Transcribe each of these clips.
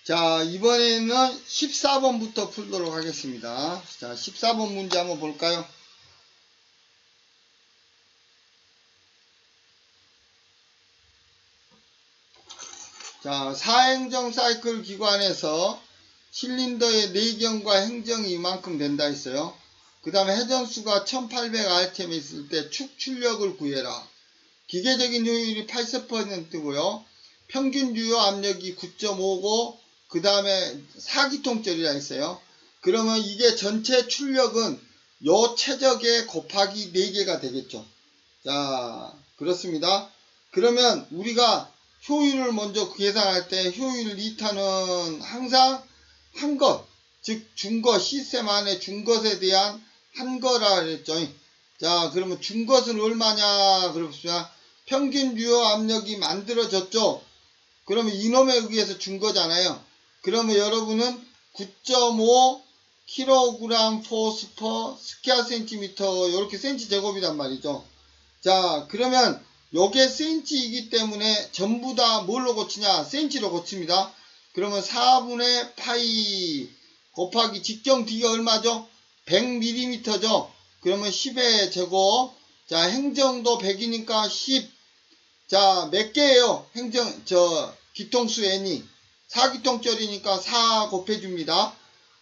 자, 이번에는 14번부터 풀도록 하겠습니다. 자, 14번 문제 한번 볼까요? 자, 사행정 사이클 기관에서 실린더의 내경과 행정이 이만큼 된다 했어요. 그 다음에 회전수가 1800rpm 있을 때 축 출력을 구해라. 기계적인 효율이 80%고요. 평균 유효 압력이 9.5고 그 다음에 4기통짜리라 했어요. 그러면 이게 전체 출력은 요 최적에 곱하기 4개가 되겠죠. 자, 그렇습니다. 그러면 우리가 효율을 먼저 계산할 때 효율 2타는 항상 한 것, 즉 준것, 시스템 안에 준것에 대한 한 거라 그랬죠. 자, 그러면 준것은 얼마냐 그럽시다. 평균 유효 압력이 만들어졌죠. 그러면 이놈에 의해서 준 거잖아요. 그러면 여러분은 9.5 kg force per square centimeter 이렇게 센치 제곱이란 말이죠. 자, 그러면 요게 센치이기 때문에 전부 다 뭘로 고치냐? 센치로 고칩니다. 그러면 4분의 파이 곱하기 직경 D가 얼마죠? 100mm죠. 그러면 10의 제곱. 자, 행정도 100이니까 10. 자, 몇 개예요? 기통수 n이 4기통짜리니까 4 곱해줍니다.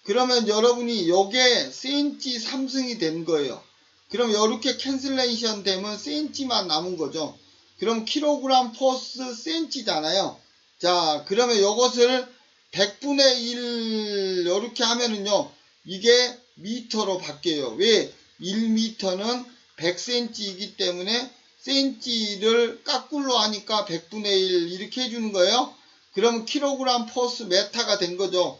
그러면 여러분이 요게 센치 3승이 된 거예요. 그럼 이렇게 캔슬레이션 되면 센치만 남은 거죠. 그럼 킬로그램 포스 센치잖아요. 자, 그러면 요것을 100분의 1 이렇게 하면은요, 이게 미터로 바뀌어요. 왜? 1미터는 100cm이기 때문에 센치를 까꿀로 하니까 100분의 1 이렇게 해주는 거예요. 그러면 킬로그램 포스 메타가 된 거죠.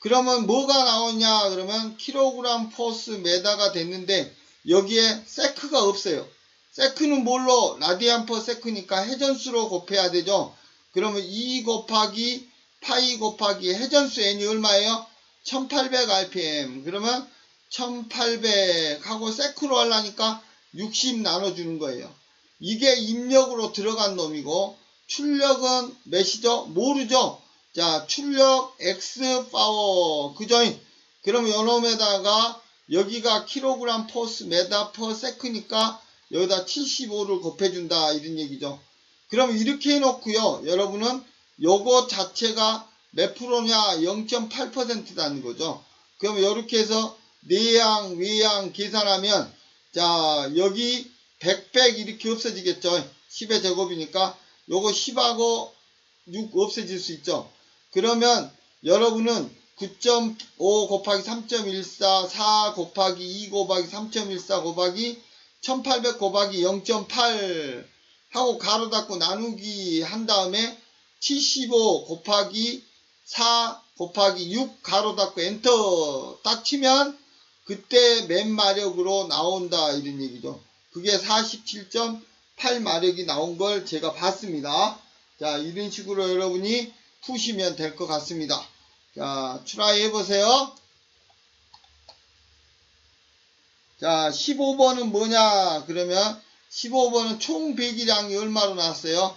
그러면 뭐가 나오냐? 그러면 킬로그램 포스 메다가 됐는데 여기에 세크가 없어요. 세크는 뭘로? 라디안 퍼 세크니까 회전수로 곱해야 되죠. 그러면 2 곱하기 파이 곱하기 회전수 n이 얼마예요? 1800rpm. 그러면 1800 하고 세크로 하려니까 60 나눠주는 거예요. 이게 입력으로 들어간 놈이고 출력은 몇이죠? 모르죠? 자, 출력 x 파워 그죠? 그럼 요 놈에다가 여기가 킬로그램 포스 메다 퍼 세크니까 여기다 75를 곱해준다 이런 얘기죠. 그럼 이렇게 해놓고요. 여러분은 요거 자체가 몇 프로냐? 0.8%라는 거죠. 그럼 이렇게 해서 내양 외양 계산하면 자, 여기 100 이렇게 없어지겠죠. 10의 제곱이니까 요거 10하고 6 없어질 수 있죠. 그러면 여러분은 9.5 곱하기 3.14 4 곱하기 2 곱하기 3.14 곱하기 1800 곱하기 0.8 하고 가로 닫고 나누기 한 다음에 75 곱하기 4 곱하기 6 가로 닫고 엔터 딱 치면 그때 맨 마력으로 나온다 이런 얘기죠. 그게 47.8 마력이 나온 걸 제가 봤습니다. 자, 이런 식으로 여러분이 푸시면 될 것 같습니다. 자, 트라이 해보세요. 자, 15번은 뭐냐? 그러면 15번은 총 배기량이 얼마로 나왔어요?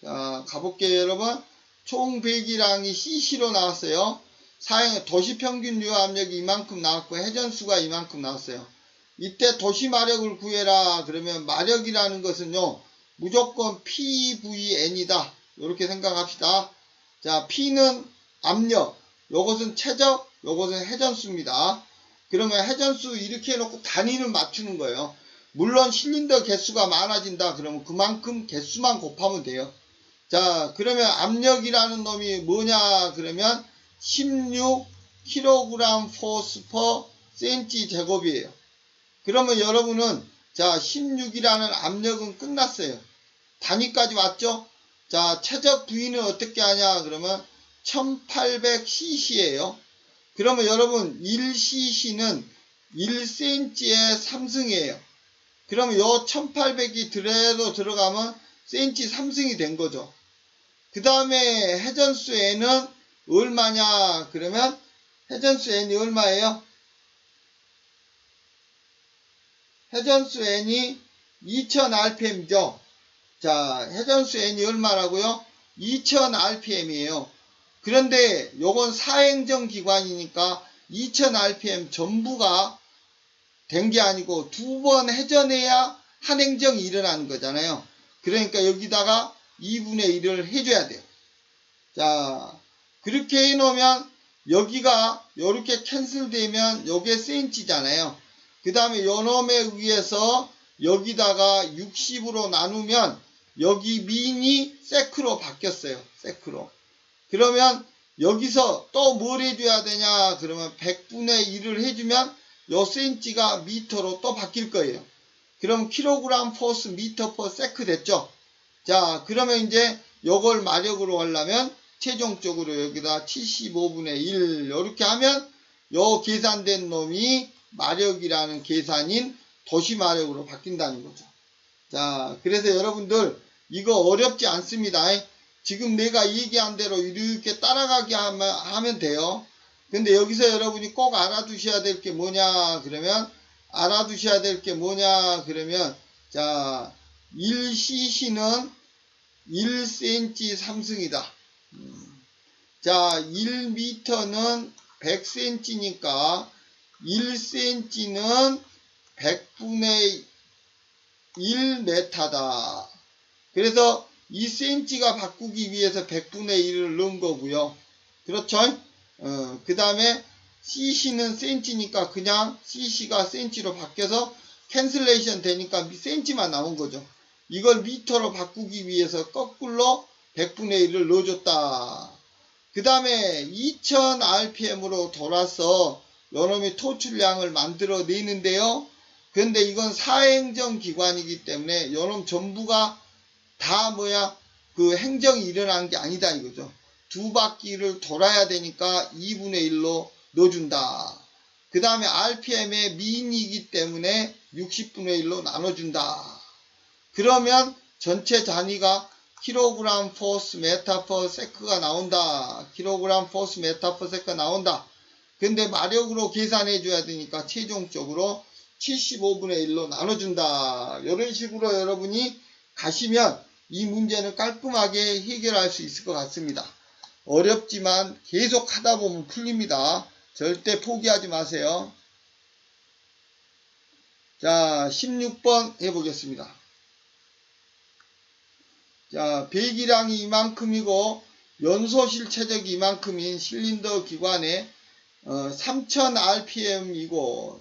자, 가볼게요, 여러분. 총 배기량이 cc로 나왔어요. 도시평균 유효 압력이 이만큼 나왔고 회전수가 이만큼 나왔어요. 이때 도시 마력을 구해라. 그러면 마력이라는 것은요, 무조건 PVN이다. 이렇게 생각합시다. 자, P는 압력, 요것은 최적, 요것은 회전수입니다. 그러면 회전수 이렇게 해놓고 단위를 맞추는 거예요. 물론 실린더 개수가 많아진다. 그러면 그만큼 개수만 곱하면 돼요. 자, 그러면 압력이라는 놈이 뭐냐? 그러면 16kg force per cm 제곱이에요. 그러면 여러분은 자, 16이라는 압력은 끝났어요. 단위까지 왔죠? 자, 최적 부위는 어떻게 하냐? 그러면 1800cc예요. 그러면 여러분 1cc는 1cm의 3승이에요. 그러면 요 1800이 그대로 들어가면 cm 3승이 된 거죠. 그 다음에 회전수 n은 얼마냐? 그러면 회전수 n이 얼마예요? 회전수 n이 2000rpm이죠. 자, 회전수 n이 얼마라고요? 2000rpm이에요. 그런데 요건 사행정 기관이니까 2000rpm 전부가 된 게 아니고 2번 회전해야 한 행정이 일어나는 거잖아요. 그러니까 여기다가 2분의 1을 해줘야 돼요. 자, 그렇게 해놓으면 여기가 이렇게 캔슬되면 요게 cm잖아요. 그 다음에 요놈에 의해서 여기다가 60으로 나누면 여기 민이 세크로 바뀌었어요. 세크로. 그러면 여기서 또 뭘 해줘야 되냐? 그러면 100분의 1을 해주면 요 cm가 미터로 또 바뀔 거예요. 그럼 킬로그램 포스 미터 퍼 세크 됐죠? 자, 그러면 이제 요걸 마력으로 하려면 최종적으로 여기다 75분의 1 이렇게 하면 요 계산된 놈이 마력이라는 계산인 도시 마력으로 바뀐다는 거죠. 자, 그래서 여러분들 이거 어렵지 않습니다. 지금 내가 얘기한 대로 이렇게 따라가게 하면 돼요. 근데 여기서 여러분이 꼭 알아두셔야 될 게 뭐냐 그러면 자 1cc는 1cm 3승이다. 자 1m는 100cm니까 1cm는 100분의 1m다. 그래서 2cm가 바꾸기 위해서 100분의 1을 넣은 거고요. 그렇죠? 그 다음에 cc는 cm니까 그냥 cc가 cm로 바뀌어서 캔슬레이션 되니까 cm만 나온 거죠. 이걸 미터로 바꾸기 위해서 거꾸로 100분의 1을 넣어줬다. 그 다음에 2000rpm으로 돌아서 요놈이 토출량을 만들어 내는데요. 근데 이건 사행정 기관이기 때문에 요놈 전부가 다 그 행정이 일어난 게 아니다 이거죠. 두 바퀴를 돌아야 되니까 2분의 1로 넣어준다. 그 다음에 rpm의 민이기 때문에 60분의 1로 나눠준다. 그러면 전체 단위가 킬로그램 포스 메타 퍼 세크가 나온다. 킬로그램 포스 메타 퍼 세크가 나온다. 근데 마력으로 계산해 줘야 되니까 최종적으로 75분의 1로 나눠준다. 이런 식으로 여러분이 가시면 이 문제는 깔끔하게 해결할 수 있을 것 같습니다. 어렵지만 계속 하다 보면 풀립니다. 절대 포기하지 마세요. 자, 16번 해보겠습니다. 자, 배기량이 이만큼이고 연소실 체적이 이만큼인 실린더 기관에 3000rpm이고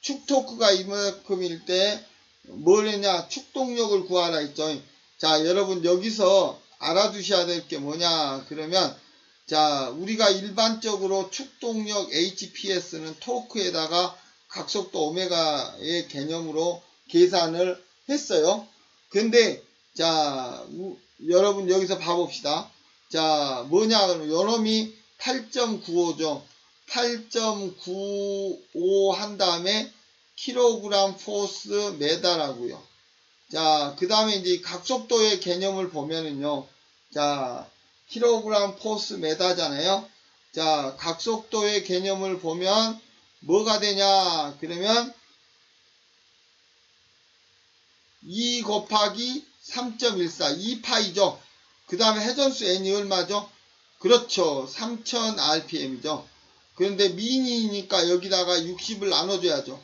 축토크가 이만큼일 때 뭘 했냐? 축동력을 구하라 했죠. 자, 여러분 여기서 알아두셔야 될 게 뭐냐 그러면 자, 우리가 일반적으로 축동력 HPS는 토크에다가 각속도 오메가의 개념으로 계산을 했어요. 근데 자, 여러분 여기서 봐봅시다. 자, 뭐냐 그러면 요놈이 8.95죠. 8.95 한 다음에 킬로그램 포스 메다라고요. 자, 그 다음에 이제 각속도의 개념을 보면은요. 자, 킬로그램 포스 메다잖아요. 자, 각속도의 개념을 보면 뭐가 되냐? 그러면 2 곱하기 3.14, 2파이죠. 그 다음에 회전수 n이 얼마죠? 그렇죠. 3000rpm이죠. 그런데 민이니까 여기다가 60을 나눠줘야죠.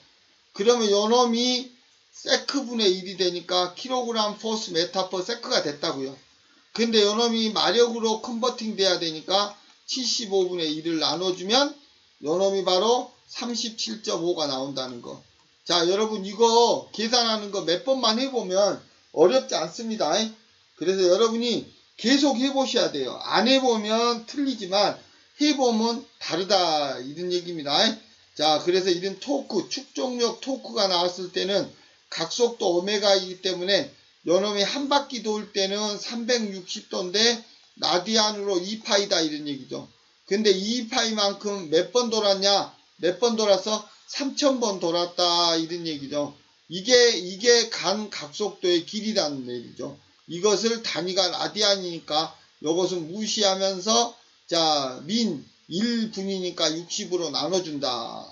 그러면 요놈이 세크분의 1이 되니까 킬로그램 포스 메타 퍼 세크가 됐다고요. 근데 요놈이 마력으로 컨버팅 돼야 되니까 75분의 1을 나눠주면 요놈이 바로 37.5가 나온다는 거. 자, 여러분 이거 계산하는 거 몇 번만 해보면 어렵지 않습니다. 그래서 여러분이 계속 해보셔야 돼요. 안 해보면 틀리지만 해보면 다르다 이런 얘기입니다. 자, 그래서 이런 토크, 축종력 토크가 나왔을 때는 각속도 오메가이기 때문에 요놈이 한 바퀴 돌 때는 360도인데 라디안으로 2파이다 이런 얘기죠. 근데 2파이만큼 몇 번 돌았냐? 몇 번 돌아서 3000번 돌았다 이런 얘기죠. 이게 간 각속도의 길이라는 얘기죠. 이것을 단위가 라디안이니까 이것은 무시하면서 자, 민 1분이니까 60으로 나눠준다.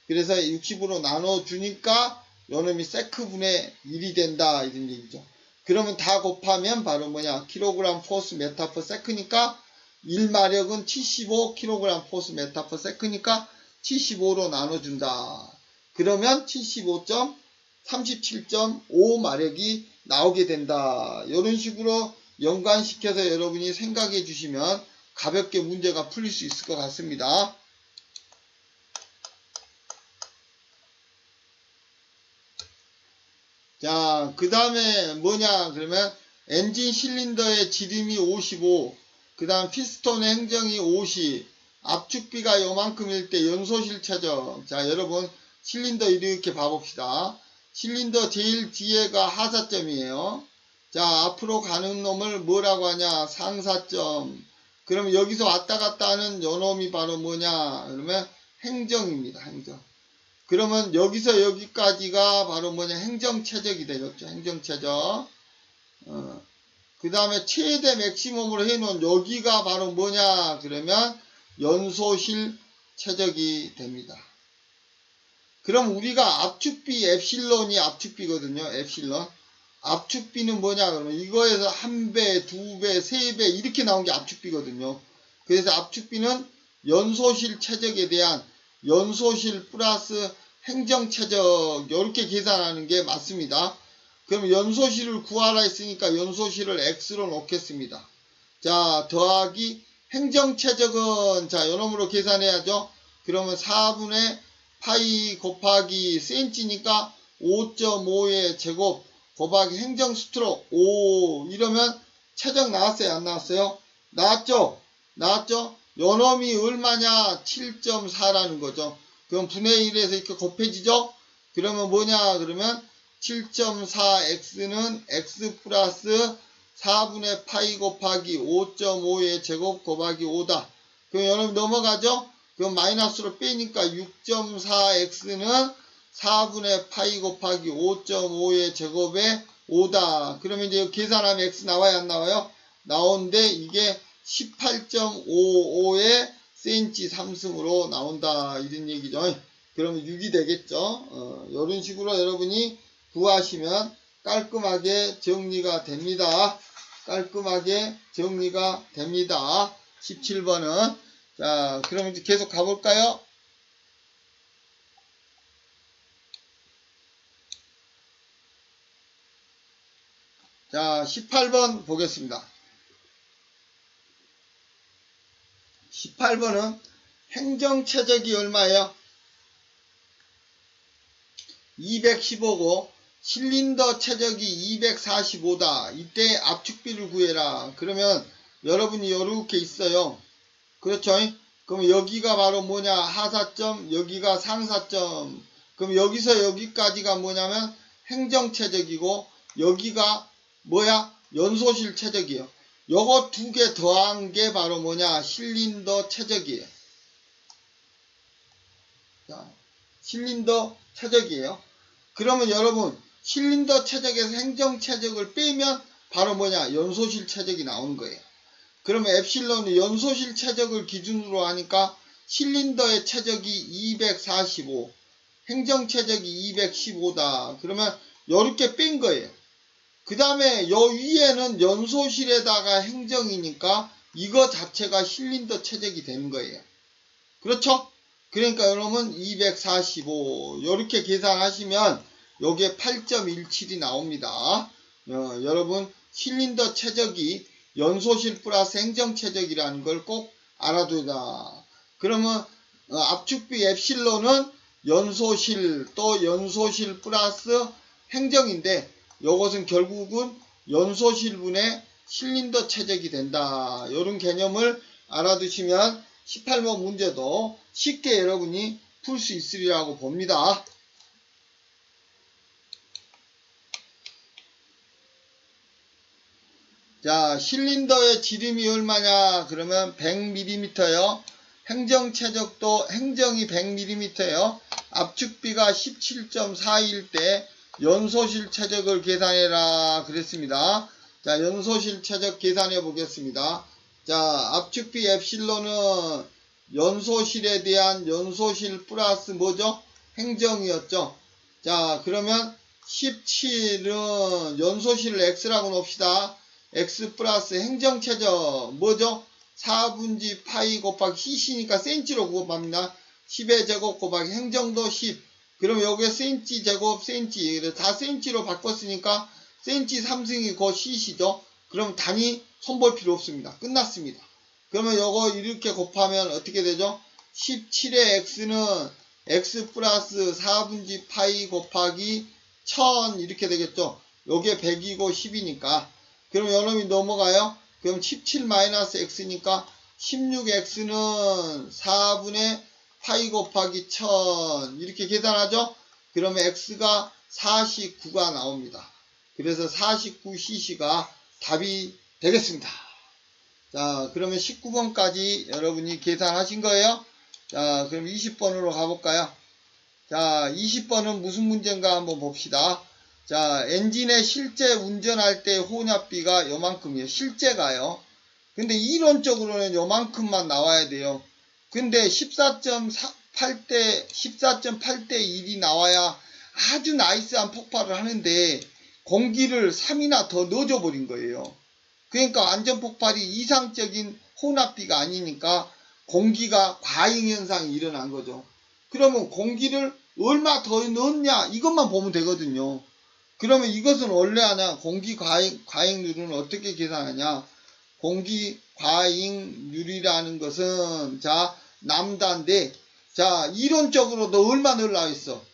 그래서 60으로 나눠주니까 요놈이 세크분의 1이 된다 이런 얘기죠. 그러면 다 곱하면 바로 뭐냐 킬로그램 포스 메타 퍼 세크니까 1마력은 75kg 포스 메타 퍼 세크니까 75로 나눠준다. 그러면 37.5마력이 나오게 된다. 이런 식으로 연관시켜서 여러분이 생각해 주시면 가볍게 문제가 풀릴 수 있을 것 같습니다. 자, 그 다음에 뭐냐 그러면 엔진 실린더의 지름이 55, 그 다음 피스톤의 행정이 50, 압축비가 요만큼일 때 연소실 최적. 자, 여러분 실린더 이렇게 봐봅시다. 실린더 제일 뒤에가 하사점이에요. 자, 앞으로 가는 놈을 뭐라고 하냐? 상사점. 그러면 여기서 왔다 갔다 하는 요 놈이 바로 뭐냐? 그러면 행정입니다. 행정. 그러면 여기서 여기까지가 바로 뭐냐? 행정최적이 되겠죠. 행정최적. 그 다음에 최대 맥시멈으로 해놓은 여기가 바로 뭐냐? 그러면 연소실 최적이 됩니다. 그럼 우리가 압축비 엡실론이 압축비거든요. 엡실론. 압축비는 뭐냐? 그러면 이거에서 1배, 2배, 3배 이렇게 나온 게 압축비거든요. 그래서 압축비는 연소실 최적에 대한 연소실 플러스 행정최적 이렇게 계산하는 게 맞습니다. 그럼 연소실을 구하라 했으니까 연소실을 x로 놓겠습니다. 자, 더하기 행정최적은 자 요놈으로 계산해야죠. 그러면 4분의 파이 곱하기 cm니까 5.5의 제곱 곱하기 행정수트로 5 이러면 최적 나왔어요? 안 나왔어요? 나왔죠? 나왔죠? 요놈이 얼마냐? 7.4라는 거죠. 그럼 분의 1에서 이렇게 곱해지죠? 그러면 뭐냐? 그러면 7.4x는 x 플러스 4분의 파이 곱하기 5.5의 제곱 곱하기 5다. 그럼 여러분 넘어가죠? 그럼 마이너스로 빼니까 6.4x는 4분의 파이 곱하기 5.5의 제곱에 5다. 그러면 이제 계산하면 x 나와요? 안 나와요? 나오는데 이게 18.55의 cm 3승으로 나온다. 이런 얘기죠. 그러면 6이 되겠죠. 이런 식으로 여러분이 구하시면 깔끔하게 정리가 됩니다. 깔끔하게 정리가 됩니다. 17번은. 자, 그럼 이제 계속 가볼까요? 자, 18번 보겠습니다. 18번은 행정최적이 얼마예요? 215고 실린더 최적이 245다. 이때 압축비를 구해라. 그러면 여러분이 이렇게 있어요. 그렇죠? 그럼 여기가 바로 뭐냐? 하사점, 여기가 상사점. 그럼 여기서 여기까지가 뭐냐면 행정최적이고 여기가 뭐야? 연소실 최적이에요. 요거 두 개 더한 게 바로 뭐냐? 실린더 최적이에요. 자, 실린더 최적이에요. 그러면 여러분 실린더 최적에서 행정 최적을 빼면 바로 뭐냐? 연소실 최적이 나오는 거예요. 그러면 엡실론은 연소실 최적을 기준으로 하니까 실린더의 최적이 245, 행정 최적이 215다. 그러면 이렇게 뺀 거예요. 그 다음에 요 위에는 연소실에다가 행정이니까 이거 자체가 실린더 최적이 되는 거예요. 그렇죠? 그러니까 여러분 245 이렇게 계산하시면 요게 8.17이 나옵니다. 여러분 실린더 최적이 연소실 플러스 행정 최적이라는 걸 꼭 알아두자. 그러면 압축비 엡실론은 연소실 또 연소실 플러스 행정인데 요것은 결국은 연소실분의 실린더 최적이 된다. 이런 개념을 알아두시면 18번 문제도 쉽게 여러분이 풀 수 있으리라고 봅니다. 자, 실린더의 지름이 얼마냐? 그러면 100mm요. 행정 최적도 행정이 100mm요. 압축비가 17.4일 때 연소실 최적을 계산해라 그랬습니다. 자, 연소실 최적 계산해 보겠습니다. 자, 압축비 엡실론은 연소실에 대한 연소실 플러스 뭐죠? 행정이었죠. 자, 그러면 17은 연소실을 x라고 놓읍시다. x 플러스 행정 최적 뭐죠? 4분지 파이 곱하기 cc니까 센치로 곱합니다. 10의 제곱 곱하기 행정도 10. 그럼 여기에 센치 제곱 센치. 다 센치로 바꿨으니까 센치 3승이 곧 cc죠. 그럼 단위 손볼 필요 없습니다. 끝났습니다. 그러면 요거 이렇게 곱하면 어떻게 되죠? 17의 x는 x 플러스 4분지 파이 곱하기 1000 이렇게 되겠죠. 요게 100이고 10이니까. 그럼 요놈이 넘어가요. 그럼 17 마이너스 x니까 16x는 4분의 파이 곱하기 1000 이렇게 계산하죠. 그러면 x가 49가 나옵니다. 그래서 49cc가 답이 되겠습니다. 자, 그러면 19번까지 여러분이 계산하신 거예요. 자, 그럼 20번으로 가볼까요? 자, 20번은 무슨 문제인가 한번 봅시다. 자, 엔진의 실제 운전할 때 혼합비가 요만큼이에요. 실제가요. 근데 이론적으로는 요만큼만 나와야 돼요. 근데 14.8대 1이 나와야 아주 나이스한 폭발을 하는데 공기를 3이나 더 넣어줘 버린 거예요. 그러니까 완전 폭발이 이상적인 혼합비가 아니니까 공기가 과잉 현상이 일어난 거죠. 그러면 공기를 얼마 더 넣었냐 이것만 보면 되거든요. 그러면 이것은 원래 하냐 공기 과잉률은 어떻게 계산하냐. 공기 과잉률이라는 것은 자 남다인데 자 이론적으로도 얼마 넣으려 했어.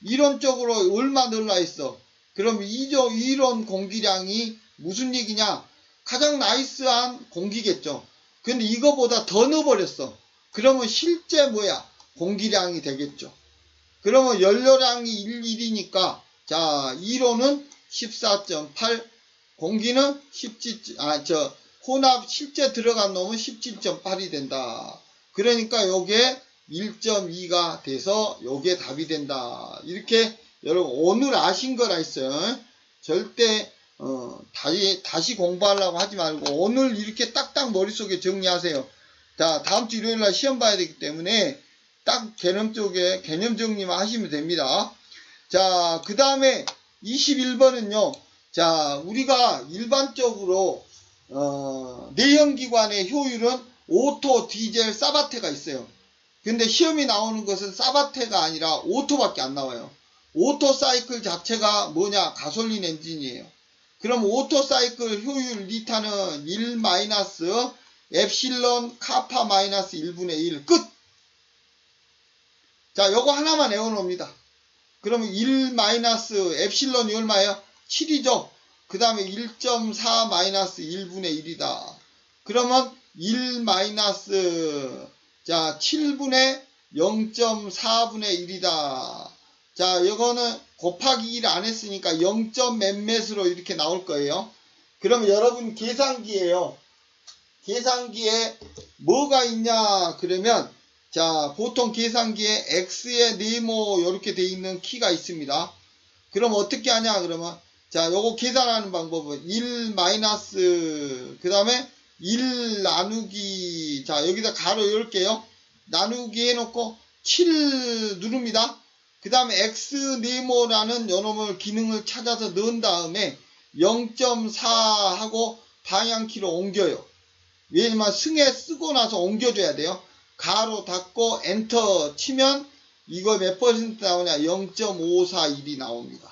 이론적으로 얼마 넣으려 했어. 그럼 이론 공기량이 무슨 얘기냐. 가장 나이스한 공기겠죠. 근데 이거보다 더 넣어버렸어. 그러면 실제 뭐야 공기량이 되겠죠. 그러면 연료량이 1이니까 자 1호는 14.8 공기는 혼합 실제 들어간 놈은 17.8이 된다. 그러니까 요게 1.2가 돼서 요게 답이 된다. 이렇게 여러분 오늘 아신 거라 했어요. 절대 다시 공부하려고 하지 말고 오늘 이렇게 딱딱 머릿속에 정리하세요. 자, 다음 주 일요일날 시험 봐야 되기 때문에 딱 개념 쪽에 개념 정리만 하시면 됩니다. 자, 그 다음에 21번은요. 자, 우리가 일반적으로 내연기관의 효율은 오토, 디젤, 사바테가 있어요. 근데 시험이 나오는 것은 사바테가 아니라 오토밖에 안 나와요. 오토 사이클 자체가 뭐냐? 가솔린 엔진이에요. 그럼 오토 사이클 효율 리타는 1 마이너스 엡실론 카파 마이너스 1분의 1 끝! 자, 요거 하나만 외워놓습니다. 그러면 1 마이너스 엡실론이 얼마예요? 7이죠. 그 다음에 1.4 마이너스 1분의 1이다. 그러면 1 마이너스 자 7분의 0.4분의 1이다. 자, 이거는 곱하기 1 안 했으니까 0점 몇몇으로 이렇게 나올 거예요. 그러면 여러분 계산기에요. 계산기에 뭐가 있냐 그러면 자 보통 계산기에 X의 네모 이렇게 돼 있는 키가 있습니다. 그럼 어떻게 하냐 그러면 자 요거 계산하는 방법은 1 마이너스 그 다음에 1 나누기 자 여기다 가로 열게요. 나누기 해놓고 7 누릅니다. 그 다음에 X 네모라는 요놈을 기능을 찾아서 넣은 다음에 0.4 하고 방향키로 옮겨요. 왜냐면 승에 쓰고 나서 옮겨줘야 돼요. 가로 닫고 엔터 치면 이거 몇 퍼센트 나오냐 0.541이 나옵니다.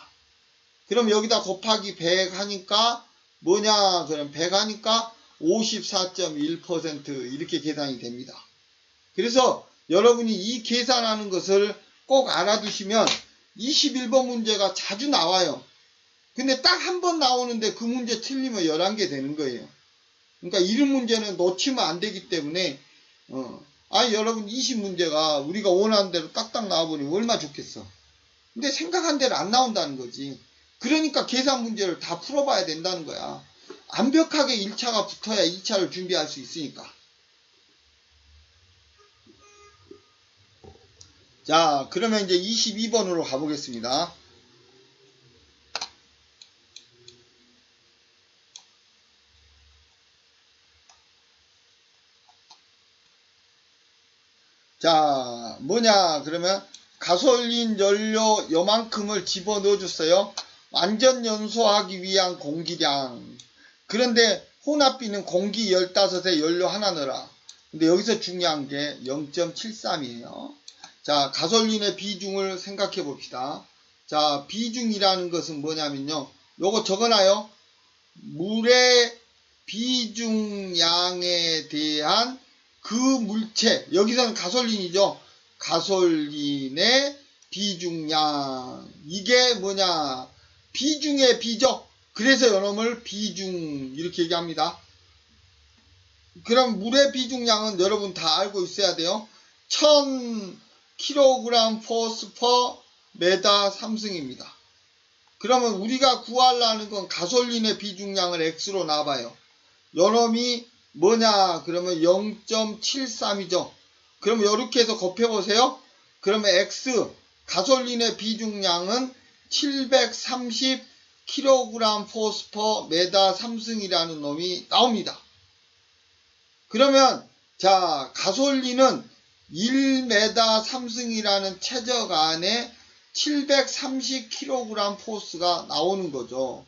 그럼 여기다 곱하기 100 하니까 뭐냐 그럼 100 하니까 54.1% 이렇게 계산이 됩니다. 그래서 여러분이 이 계산하는 것을 꼭 알아두시면 21번 문제가 자주 나와요. 근데 딱 한 번 나오는데 그 문제 틀리면 11개 되는 거예요. 그러니까 이런 문제는 놓치면 안 되기 때문에 여러분 20문제가 우리가 원하는 대로 딱딱 나와보니 얼마나 좋겠어. 근데 생각한 대로 안 나온다는 거지. 그러니까 계산 문제를 다 풀어봐야 된다는 거야. 완벽하게 1차가 붙어야 2차를 준비할 수 있으니까. 자, 그러면 이제 22번으로 가보겠습니다. 자, 뭐냐 그러면 가솔린 연료 요만큼을 집어넣어 줬어요. 완전 연소하기 위한 공기량. 그런데 혼합비는 공기 15에 연료 하나 넣어라. 근데 여기서 중요한 게 0.73이에요. 자, 가솔린의 비중을 생각해 봅시다. 자, 비중이라는 것은 뭐냐면요. 요거 적어놔요. 물의 비중량에 대한 그 물체, 여기서는 가솔린이죠. 가솔린의 비중량. 이게 뭐냐? 비중의 비죠. 그래서 요놈을 비중 이렇게 얘기합니다. 그럼 물의 비중량은 여러분 다 알고 있어야 돼요. 1000kg 포스 퍼 메다 3승입니다. 그러면 우리가 구하려는 건 가솔린의 비중량을 X로 놔봐요. 요놈이 뭐냐? 그러면 0.73이죠. 그러면 이렇게 해서 곱해보세요. 그러면 X, 가솔린의 비중량은 730kg 포스 퍼 메다 3승이라는 놈이 나옵니다. 그러면 자, 가솔린은 1m 3승이라는 최적 안에 730kg 포스가 나오는 거죠.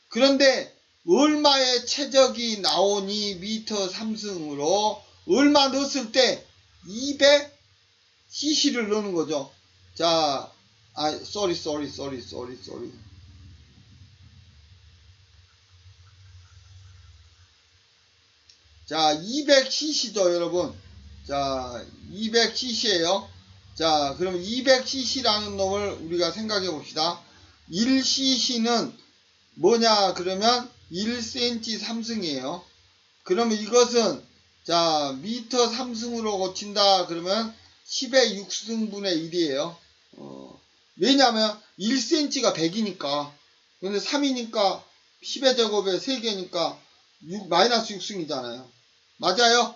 그런데 얼마의 최적이 나오니 미터 3승으로 얼마 넣었을 때 200cc를 넣는 거죠. 자, sorry. 자, 200cc죠, 여러분. 자, 200cc예요. 자, 그럼 200cc라는 놈을 우리가 생각해 봅시다. 1cc는 뭐냐? 그러면 1cm 3승이에요. 그러면 이것은 자, 미터 3승으로 고친다. 그러면 10의 6승분의 1이에요. 왜냐하면 1cm가 100이니까. 근데 3이니까 10의 제곱에 3개니까 마이너스 6승이잖아요. 맞아요?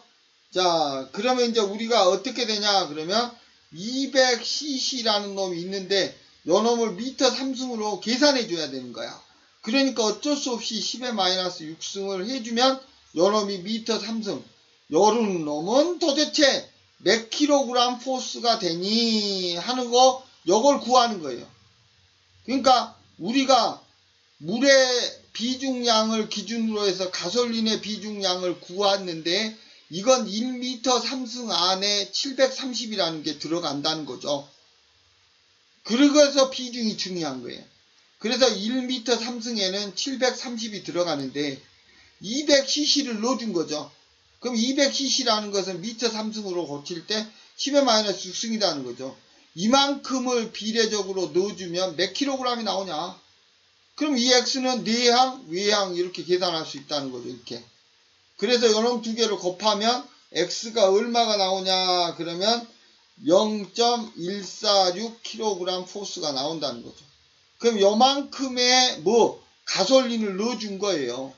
자, 그러면 이제 우리가 어떻게 되냐? 그러면 200cc라는 놈이 있는데 요 놈을 미터 3승으로 계산해 줘야 되는 거야. 그러니까 어쩔 수 없이 10의 마이너스 6승을 해주면 요 놈이 미터 3승. 요런 놈은 도대체 몇 킬로그램 포스가 되니 하는 거, 요걸 구하는 거예요. 그러니까 우리가 물의 비중량을 기준으로 해서 가솔린의 비중량을 구했는데 이건 1m 3승 안에 730이라는 게 들어간다는 거죠. 그래서 비중이 중요한 거예요. 그래서 1m 3승에는 730이 들어가는데 200cc를 넣어준 거죠. 그럼 200cc라는 것은 미터 3승으로 고칠 때 10의 마이너스 6승이라는 거죠. 이만큼을 비례적으로 넣어주면 몇 킬로그램이 나오냐? 그럼 이 X는 내향, 외향 이렇게 계산할 수 있다는 거죠. 이렇게. 그래서 이놈 두 개를 곱하면 X가 얼마가 나오냐? 그러면 0.146kg 포스가 나온다는 거죠. 그럼 요만큼의 가솔린을 넣어준 거예요.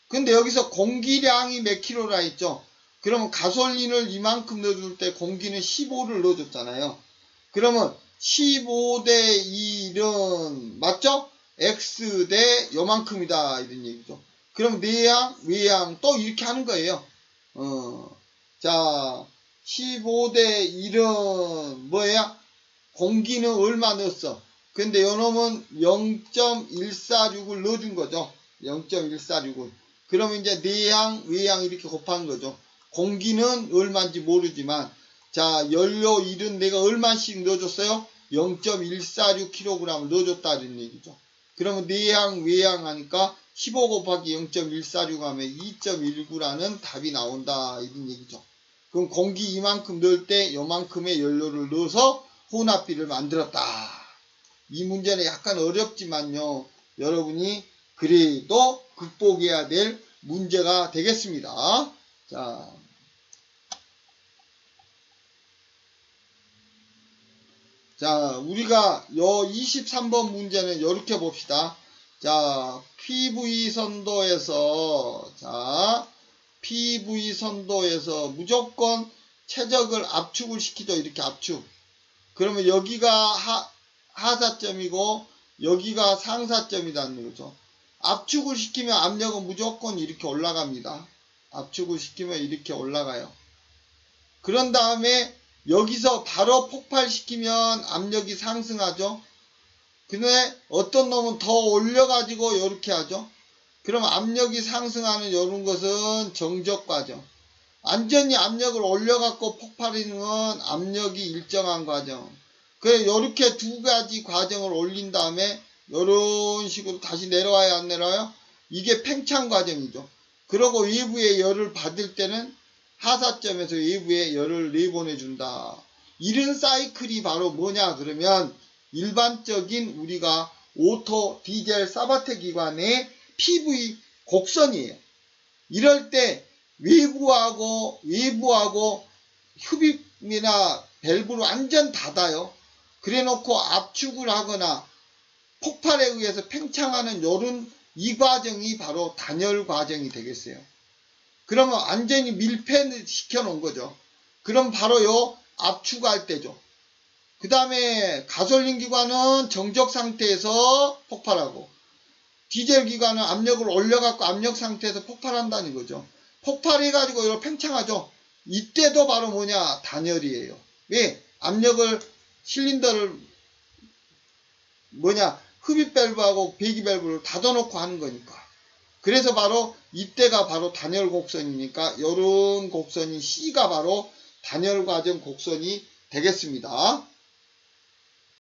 근데 여기서 공기량이 몇 킬로라 했죠? 그러면 가솔린을 이만큼 넣어줄 때 공기는 15를 넣어줬잖아요. 그러면 15대 1은 맞죠? X 대 요만큼이다 이런 얘기죠. 그럼 내향, 외향 또 이렇게 하는 거예요. 자, 15대 1은 뭐야? 공기는 얼마 넣었어? 근데 요놈은 0.146을 넣어준 거죠. 0.146을. 그러면 이제 내향, 외향 이렇게 곱한 거죠. 공기는 얼마인지 모르지만, 자, 연료 1은 내가 얼마씩 넣어줬어요? 0.146kg을 넣어줬다는 얘기죠. 그러면 내향, 외향 하니까 15 곱하기 0.146 하면 2.19라는 답이 나온다. 이런 얘기죠. 그럼 공기 이만큼 넣을 때 요만큼의 연료를 넣어서 혼합비를 만들었다. 이 문제는 약간 어렵지만요. 여러분이 그래도 극복해야 될 문제가 되겠습니다. 자, 우리가 요 23번 문제는 이렇게 봅시다. 자, PV 선도에서 무조건 최적을 압축을 시키죠. 이렇게 압축. 그러면 여기가 하사점이고 여기가 상사점이라는 거죠. 압축을 시키면 압력은 무조건 이렇게 올라갑니다. 압축을 시키면 이렇게 올라가요. 그런 다음에 여기서 바로 폭발시키면 압력이 상승하죠. 근데 어떤 놈은 더 올려가지고 이렇게 하죠. 그럼 압력이 상승하는 이런 것은 정적 과정. 완전히 압력을 올려갖고 폭발하는 건 압력이 일정한 과정. 그래, 요렇게 두 가지 과정을 올린 다음에 요런 식으로 다시 내려와야 안 내려와요? 이게 팽창 과정이죠. 그러고 외부에 열을 받을 때는 하사점에서 외부에 열을 내보내준다. 이런 사이클이 바로 뭐냐 그러면 일반적인 우리가 오토, 디젤, 사바테 기관의 PV 곡선이에요. 이럴 때 외부하고 흡입이나 밸브를 완전 닫아요. 그래 놓고 압축을 하거나 폭발에 의해서 팽창하는 요런 이 과정이 바로 단열 과정이 되겠어요. 그러면 완전히 밀폐 시켜 놓은 거죠. 그럼 바로 요 압축할 때죠. 그 다음에 가솔린 기관은 정적 상태에서 폭발하고 디젤 기관은 압력을 올려갖고 압력 상태에서 폭발한다는 거죠. 폭발해가지고 이렇게 팽창하죠. 이때도 바로 뭐냐? 단열이에요. 왜? 압력을 실린더를 흡입 밸브하고 배기 밸브를 닫아놓고 하는 거니까. 그래서 바로 이때가 바로 단열 곡선이니까 요런 곡선이 C가 바로 단열 과정 곡선이 되겠습니다.